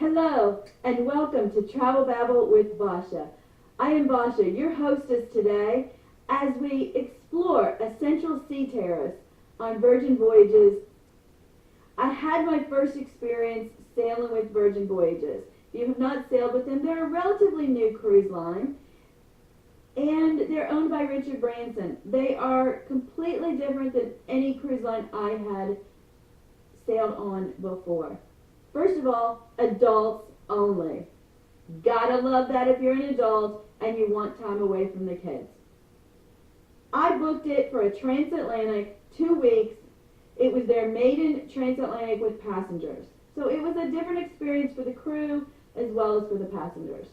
Hello, and welcome to Travel Babble with Basha. I am Basha, your hostess today, as we explore Essential Sea Terrace on Virgin Voyages. I had my first experience sailing with Virgin Voyages. If you have not sailed with them, they're a relatively new cruise line, and they're owned by Richard Branson. They are completely different than any cruise line I had sailed on before. First of all, adults only. Gotta love that if you're an adult and you want time away from the kids. I booked it for a transatlantic, 2 weeks. It was their maiden transatlantic with passengers. So it was a different experience for the crew as well as for the passengers.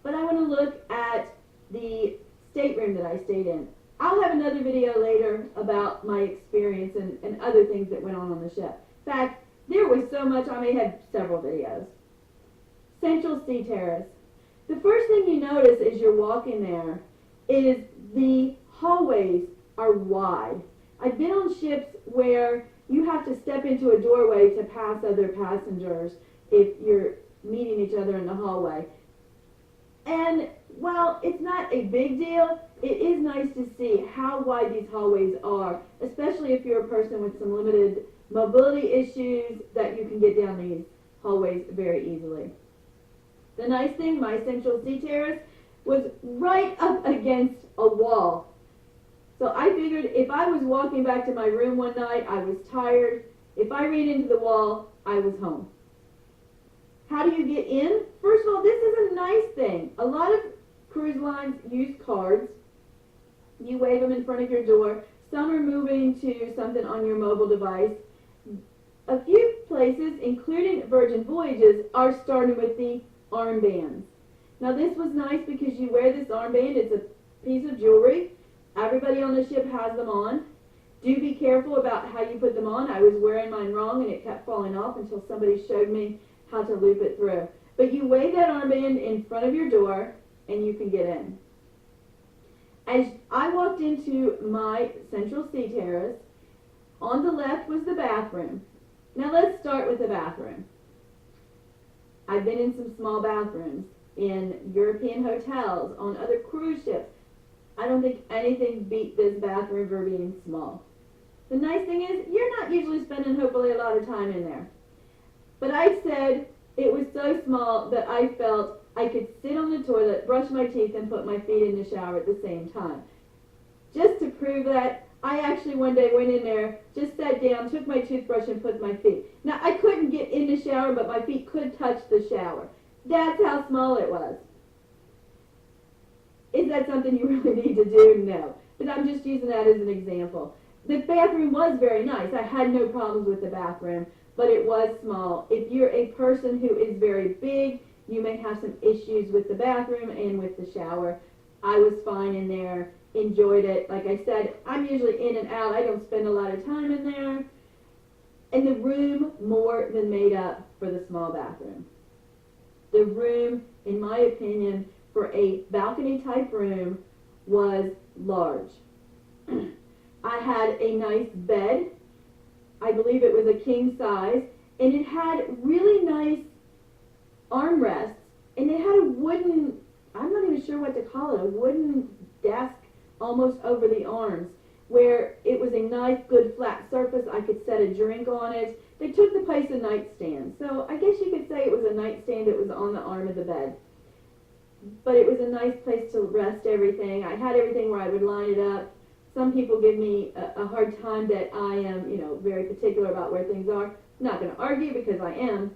But I want to look at the stateroom that I stayed in. I'll have another video later about my experience and other things that went on the ship. In fact, there was so much, I may have several videos. Essential Sea Terrace. The first thing you notice as you're walking there is the hallways are wide. I've been on ships where you have to step into a doorway to pass other passengers if you're meeting each other in the hallway. And while it's not a big deal, it is nice to see how wide these hallways are, especially if you're a person with some limited mobility issues, that you can get down these hallways very easily. The nice thing, my Essential Sea Terrace was right up against a wall. So I figured if I was walking back to my room one night, I was tired. If I ran into the wall, I was home. How do you get in? First of all, this is a nice thing. A lot of cruise lines use cards. You wave them in front of your door. Some are moving to something on your mobile device. A few places, including Virgin Voyages, are starting with the armbands. Now this was nice because you wear this armband. It's a piece of jewelry. Everybody on the ship has them on. Do be careful about how you put them on. I was wearing mine wrong and it kept falling off until somebody showed me how to loop it through. But you wave that armband in front of your door and you can get in. As I walked into my Central Sea Terrace, on the left was the bathroom. Now let's start with the bathroom. I've been in some small bathrooms in European hotels, on other cruise ships. I don't think anything beat this bathroom for being small. The nice thing is, you're not usually spending hopefully a lot of time in there. But I said it was so small that I felt I could sit on the toilet, brush my teeth, and put my feet in the shower at the same time. Just to prove that, I actually one day went in there, just sat down, took my toothbrush, and put my feet. Now, I couldn't get in the shower, but my feet could touch the shower. That's how small it was. Is that something you really need to do? No. But I'm just using that as an example. The bathroom was very nice. I had no problems with the bathroom, but it was small. If you're a person who is very big, you may have some issues with the bathroom and with the shower. I was fine in there, enjoyed it. Like I said, I'm usually in and out. I don't spend a lot of time in there. And the room more than made up for the small bathroom. The room, in my opinion, for a balcony type room was large. I had a nice bed. I believe it was a king size, and it had really nice armrests, and it had a wooden, I'm not even sure what to call it, a wooden desk almost over the arms, where it was a nice, good, flat surface. I could set a drink on it. They took the place a nightstand, so I guess you could say it was a nightstand that was on the arm of the bed. But it was a nice place to rest everything. I had everything where I would line it up. Some people give me a hard time that I am, very particular about where things are. I'm not going to argue because I am.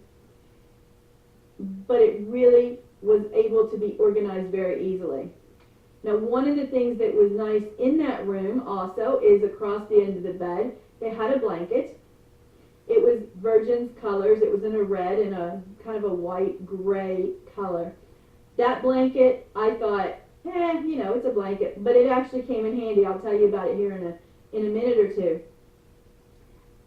But it really was able to be organized very easily. Now, one of the things that was nice in that room also is across the end of the bed, they had a blanket. It was Virgin's colors. It was in a red and a kind of a white gray color. That blanket, I thought, it's a blanket, but it actually came in handy. I'll tell you about it here in a minute or two.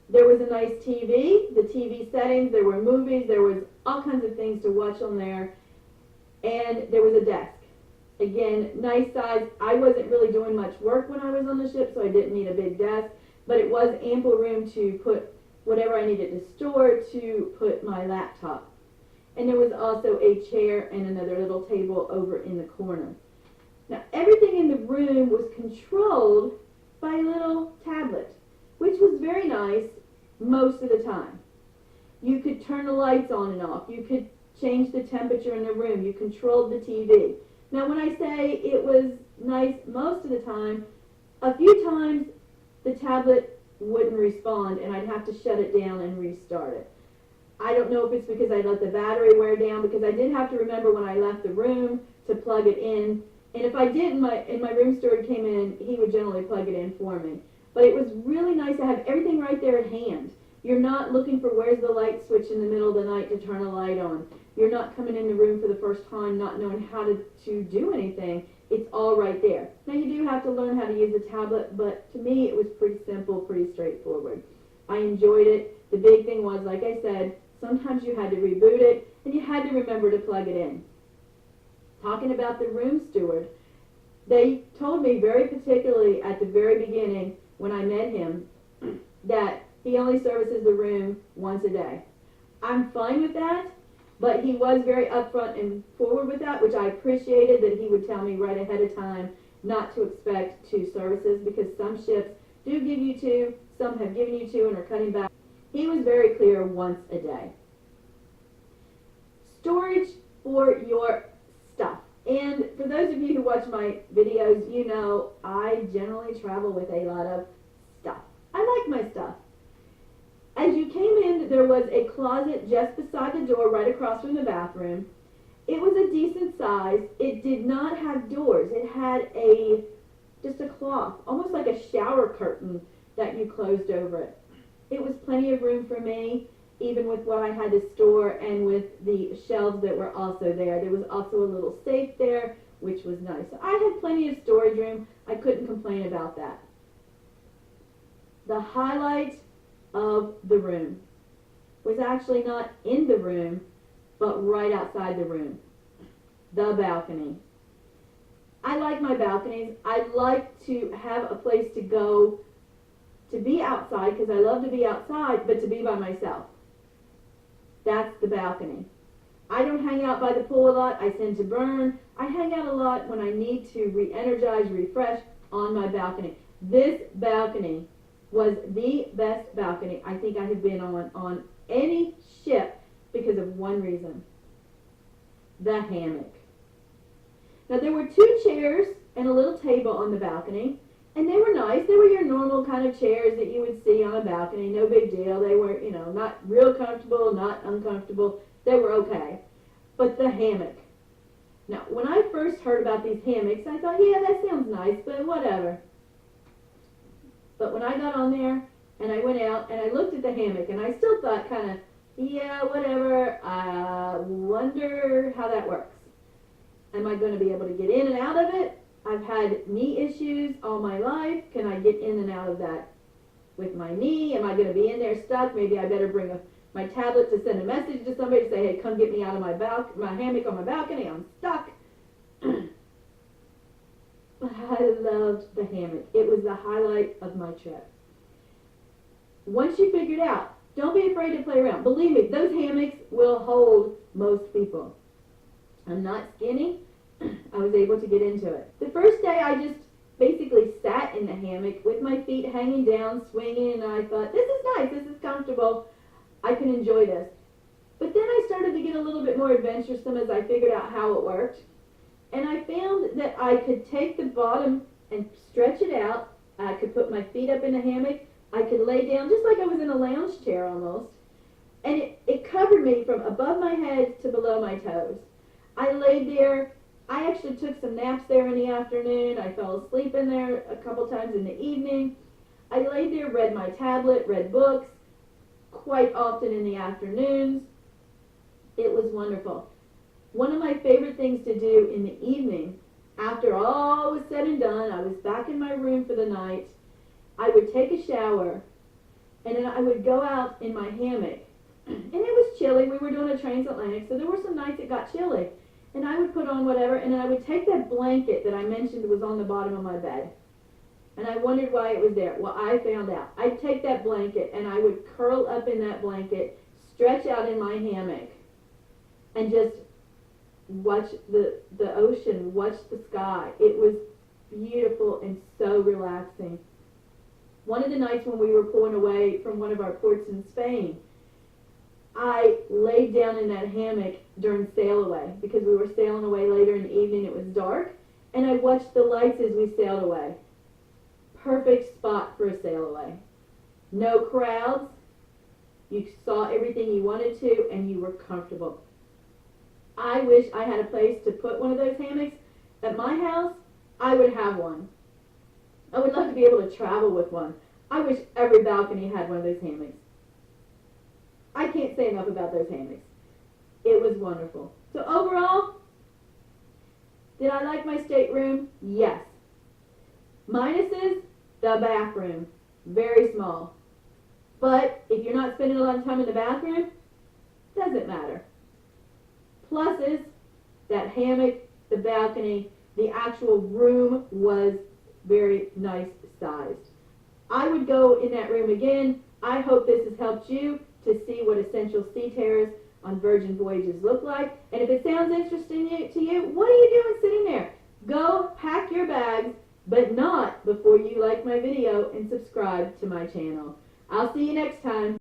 There was a nice TV, the TV settings, there were movies, there was all kinds of things to watch on there, and there was a desk. Again, nice size. I wasn't really doing much work when I was on the ship, so I didn't need a big desk, but it was ample room to put whatever I needed to store, to put my laptop. and there was also a chair and another little table over in the corner. Now, everything in the room was controlled by a little tablet, which was very nice most of the time. You could turn the lights on and off. You could change the temperature in the room. You controlled the TV. Now, when I say it was nice most of the time, a few times the tablet wouldn't respond and I'd have to shut it down and restart it. I don't know if it's because I let the battery wear down, because I did have to remember when I left the room to plug it in. And if I did, and my room steward came in, he would generally plug it in for me. But it was really nice to have everything right there at hand. You're not looking for where's the light switch in the middle of the night to turn a light on. You're not coming in the room for the first time not knowing how to do anything. It's all right there. Now, you do have to learn how to use the tablet, but to me it was pretty simple, pretty straightforward. I enjoyed it. The big thing was, like I said, sometimes you had to reboot it and you had to remember to plug it in. Talking about the room steward, they told me very particularly at the very beginning when I met him that he only services the room once a day. I'm fine with that, but he was very upfront and forward with that, which I appreciated, that he would tell me right ahead of time not to expect 2 services, because some ships do give you 2, some have given you 2 and are cutting back. He was very clear, once a day. Storage for your stuff. And for those of you who watch my videos, you know I generally travel with a lot of stuff. I like my stuff. As you came in, there was a closet just beside the door right across from the bathroom. It was a decent size. It did not have doors. It had just a cloth, almost like a shower curtain that you closed over it. It was plenty of room for me, even with what I had to store and with the shelves that were also there. There was also a little safe there, which was nice. So I had plenty of storage room. I couldn't complain about that. The highlight of the room was actually not in the room, but right outside the room. The balcony. I like my balconies. I like to have a place to go to be outside, because I love to be outside, but to be by myself. That's the balcony. I don't hang out by the pool a lot. I tend to burn. I hang out a lot when I need to re-energize, refresh on my balcony. This balcony was the best balcony I think I have been on any ship, because of one reason: the hammock. Now, there were 2 chairs and a little table on the balcony, and they were nice. They were your normal kind of chairs that you would see on a balcony. No big deal. They were, not real comfortable, not uncomfortable. They were okay. But the hammock. Now, when I first heard about these hammocks, I thought, yeah, that sounds nice, but whatever. But when I got on there and I went out and I looked at the hammock, and I still thought kind of, yeah, whatever, I wonder how that works. Am I going to be able to get in and out of it? I've had knee issues all my life. Can I get in and out of that with my knee? Am I going to be in there stuck? Maybe I better bring my tablet to send a message to somebody to say, hey, come get me out of my hammock on my balcony. I'm stuck. But I loved the hammock. It was the highlight of my trip. Once you figure it out, don't be afraid to play around. Believe me, those hammocks will hold most people. I'm not skinny. I was able to get into it. The first day I just basically sat in the hammock with my feet hanging down, swinging, and I thought, this is nice, this is comfortable, I can enjoy this. But then I started to get a little bit more adventuresome as I figured out how it worked. And I found that I could take the bottom and stretch it out. I could put my feet up in the hammock. I could lay down just like I was in a lounge chair almost. And it covered me from above my head to below my toes. I laid there. I actually took some naps there in the afternoon. I fell asleep in there a couple times in the evening. I laid there, read my tablet, read books, quite often in the afternoons. It was wonderful. One of my favorite things to do in the evening, after all was said and done, I was back in my room for the night, I would take a shower, and then I would go out in my hammock. And it was chilly. We were doing a transatlantic, so there were some nights it got chilly. And I would put on whatever, and then I would take that blanket that I mentioned was on the bottom of my bed. And I wondered why it was there. Well, I found out. I'd take that blanket, and I would curl up in that blanket, stretch out in my hammock, and just watch the ocean, watch the sky. It was beautiful and so relaxing. One of the nights when we were pulling away from one of our ports in Spain, I laid down in that hammock during sail away because we were sailing away later in the evening. It was dark, and I watched the lights as we sailed away. Perfect spot for a sail away. No crowds. You saw everything you wanted to, and you were comfortable. I wish I had a place to put one of those hammocks. At my house, I would have one. I would love to be able to travel with one. I wish every balcony had one of those hammocks. I can't say enough about those hammocks. It was wonderful. So overall, did I like my stateroom? Yes. Minuses, the bathroom. Very small. But if you're not spending a lot of time in the bathroom, doesn't matter. Pluses, that hammock, the balcony, the actual room was very nice sized. I would go in that room again. I hope this has helped you to see what Essential Sea Terrace on Virgin Voyages look like. And if it sounds interesting to you, what are you doing sitting there? Go pack your bags, but not before you like my video and subscribe to my channel. I'll see you next time.